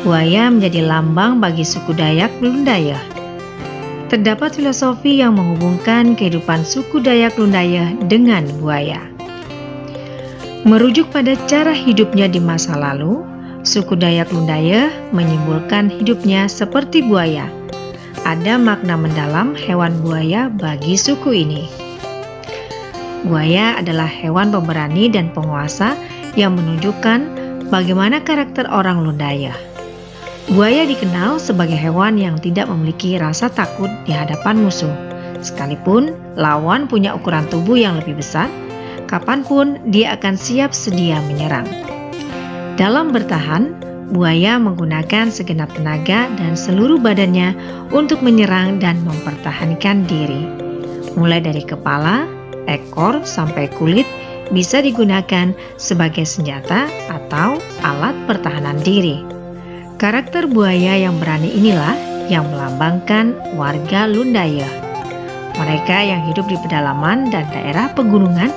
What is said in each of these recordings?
buaya menjadi lambang bagi suku Dayak Lundaya. Terdapat filosofi yang menghubungkan kehidupan suku Dayak Lundaya dengan buaya. Merujuk pada cara hidupnya di masa lalu, suku Dayak Lundaya menyimbolkan hidupnya seperti buaya. Ada makna mendalam hewan buaya bagi suku ini. Buaya adalah hewan pemberani dan penguasa yang menunjukkan bagaimana karakter orang Lundaya. Buaya dikenal sebagai hewan yang tidak memiliki rasa takut di hadapan musuh. Sekalipun lawan punya ukuran tubuh yang lebih besar, kapanpun dia akan siap sedia menyerang. Dalam bertahan, buaya menggunakan segenap tenaga dan seluruh badannya untuk menyerang dan mempertahankan diri. Mulai dari kepala, ekor, sampai kulit bisa digunakan sebagai senjata atau alat pertahanan diri. Karakter buaya yang berani inilah yang melambangkan warga Lundaya. Mereka yang hidup di pedalaman dan daerah pegunungan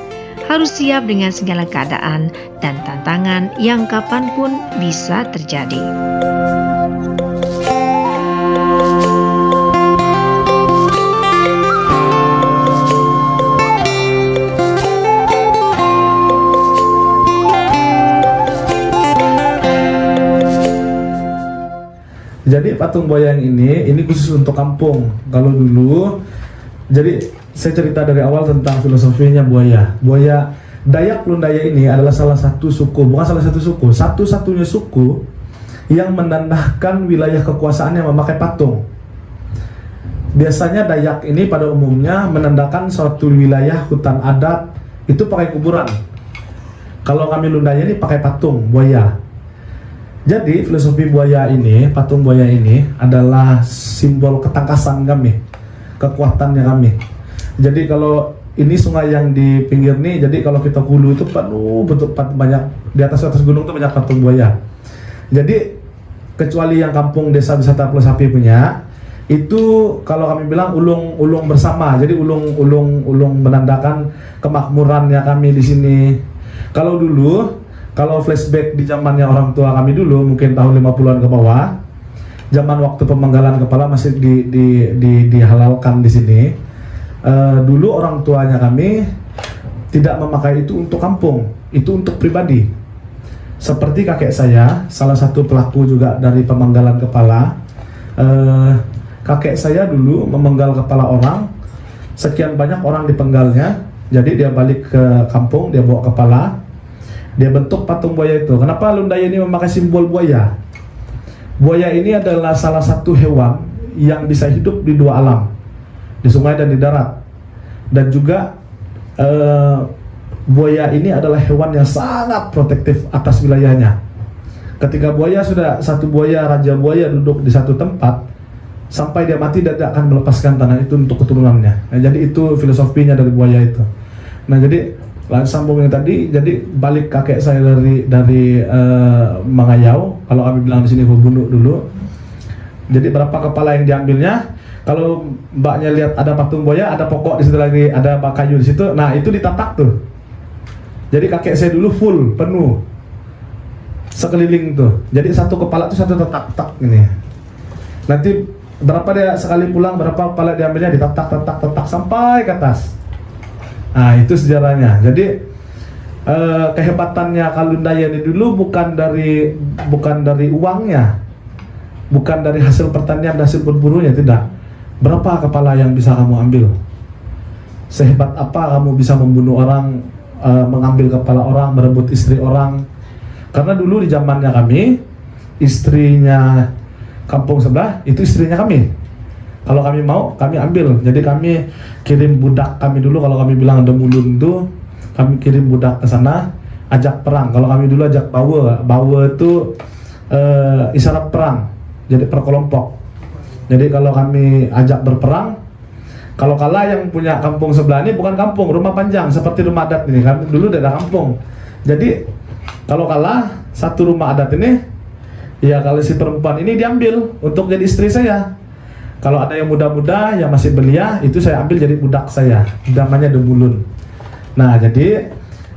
harus siap dengan segala keadaan dan tantangan yang kapanpun bisa terjadi. Jadi patung buaya yang ini khusus untuk kampung. Kalau dulu, jadi saya cerita dari awal tentang filosofinya buaya. Buaya Dayak Lundaya ini adalah salah satu suku, bukan salah satu suku, satu-satunya suku yang menandakan wilayah kekuasaan yang memakai patung. Biasanya Dayak ini pada umumnya menandakan suatu wilayah hutan adat itu pakai kuburan. Kalau kami Lundaya ini pakai patung buaya. Jadi filosofi buaya ini, patung buaya ini adalah simbol ketangkasan kami, kekuatannya kami. Jadi kalau ini sungai yang di pinggir nih, jadi kalau kita hulu itu penuh betul banyak di atas gunung itu banyak patung buaya. Jadi kecuali yang kampung desa wisata Pulau Sapi punya, itu kalau kami bilang ulung bersama. Jadi ulung menandakan kemakmurannya kami di sini. Kalau flashback di zamannya orang tua kami dulu, mungkin tahun 50-an ke bawah, zaman waktu pemenggalan kepala masih dihalalkan di sini. Dulu orang tuanya kami tidak memakai itu untuk kampung, itu untuk pribadi. Seperti kakek saya, salah satu pelaku juga dari pemenggalan kepala. Kakek saya dulu memenggal kepala orang, sekian banyak orang dipenggalnya, jadi dia balik ke kampung, dia bawa kepala. Dia bentuk patung buaya itu. Kenapa Lundaya ini memakai simbol buaya? Buaya ini adalah salah satu hewan yang bisa hidup di dua alam, di sungai dan di darat. Dan juga buaya ini adalah hewan yang sangat protektif atas wilayahnya. Ketika buaya sudah satu buaya, raja buaya duduk di satu tempat, sampai dia mati dia tidak akan melepaskan tanah itu untuk keturunannya. Nah, jadi itu filosofinya dari buaya itu. Nah, jadi sambung yang tadi, jadi balik kakek saya dari Mangayau, kalau kami bilang di sini Hubundu dulu. Jadi berapa kepala yang diambilnya? Kalau mbaknya lihat ada patung buaya, ada pokok di situ lagi, ada bak kayu di situ. Nah itu ditatak tuh. Jadi kakek saya dulu full penuh sekeliling tuh. Jadi satu kepala itu satu tak ini. Nanti berapa dia sekali pulang, berapa kepala diambilnya, ditatak sampai ke atas. Nah itu sejarahnya. Jadi kehebatannya Kalundaya ini dulu bukan dari uangnya, bukan dari hasil pertanian dan hasil berburunya, tidak. Berapa kepala yang bisa kamu ambil? Sehebat apa kamu bisa membunuh orang, mengambil kepala orang, merebut istri orang? Karena dulu di zamannya kami, istrinya kampung sebelah itu istrinya kami. Kalau kami mau, kami ambil. Jadi kami kirim budak kami dulu, kalau kami bilang ada mulun itu, kami kirim budak ke sana, ajak perang. Kalau kami dulu ajak bawa itu isyarat perang, jadi perkelompok. Jadi kalau kami ajak berperang, kalau kalah yang punya kampung sebelah ini bukan kampung, rumah panjang seperti rumah adat ini. Kami dulu daerah kampung. Jadi kalau kalah satu rumah adat ini, ya kalau si perempuan ini diambil untuk jadi istri saya. Kalau ada yang muda-muda yang masih belia, itu saya ambil jadi budak saya, namanya Demulun. Nah jadi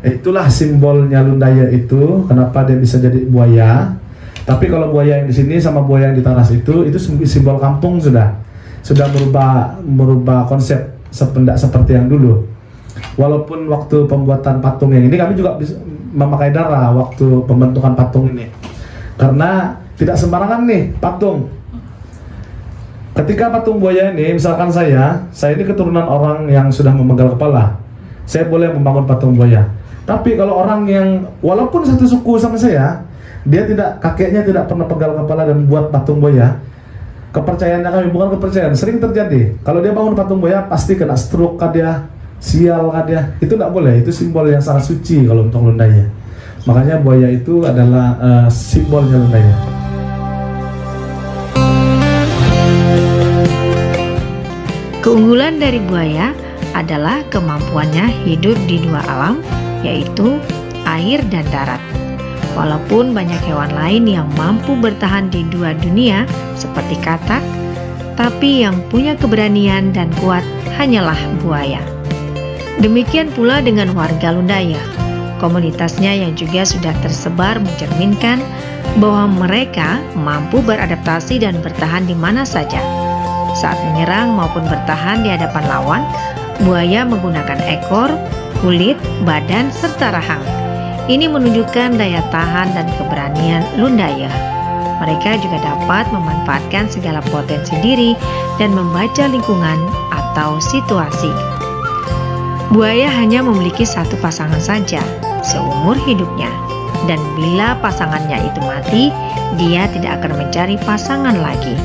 itulah simbolnya Lundaya itu. Kenapa dia bisa jadi buaya? Tapi kalau buaya yang di sini sama buaya yang di Taras itu simbol kampung sudah merubah konsep seperti yang dulu. Walaupun waktu pembuatan patung yang ini kami juga bisa memakai darah waktu pembentukan patung ini, karena tidak sembarangan nih patung. Ketika patung buaya ini, misalkan saya ini keturunan orang yang sudah memegal kepala, saya boleh membangun patung buaya. Tapi kalau orang yang walaupun satu suku sama saya, dia kakeknya tidak pernah pegal kepala dan buat patung buaya, kepercayaannya kami, bukan kepercayaan, sering terjadi. Kalau dia bangun patung buaya pasti kena stroke kah dia, sial kah dia, itu tidak boleh. Itu simbol yang sangat suci kalau untuk Lundaya. Makanya buaya itu adalah simbolnya Lundaya. Keunggulan dari buaya adalah kemampuannya hidup di dua alam, yaitu air dan darat. Walaupun banyak hewan lain yang mampu bertahan di dua dunia seperti katak, tapi yang punya keberanian dan kuat hanyalah buaya. Demikian pula dengan warga Lundaya. Komunitasnya yang juga sudah tersebar mencerminkan bahwa mereka mampu beradaptasi dan bertahan di mana saja. Saat menyerang maupun bertahan di hadapan lawan, buaya menggunakan ekor, kulit, badan, serta rahang. Ini menunjukkan daya tahan dan keberanian Lundaya. Mereka juga dapat memanfaatkan segala potensi diri dan membaca lingkungan atau situasi. Buaya hanya memiliki satu pasangan saja seumur hidupnya, dan bila pasangannya itu mati, dia tidak akan mencari pasangan lagi.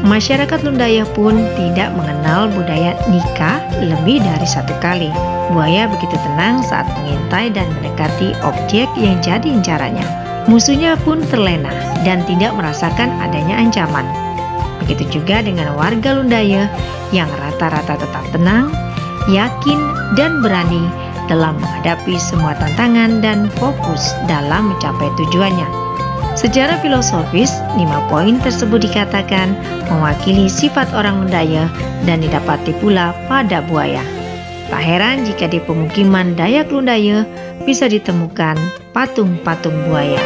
Masyarakat Lundaya pun tidak mengenal budaya nikah lebih dari satu kali. Buaya begitu tenang saat mengintai dan mendekati objek yang jadi incarannya. Musuhnya pun terlena dan tidak merasakan adanya ancaman. Begitu juga dengan warga Lundaya yang rata-rata tetap tenang, yakin, dan berani dalam menghadapi semua tantangan dan fokus dalam mencapai tujuannya. Secara filosofis, 5 poin tersebut dikatakan mewakili sifat orang Lundaya dan didapati pula pada buaya. Tak heran jika di pemukiman Dayak Lundaya bisa ditemukan patung-patung buaya.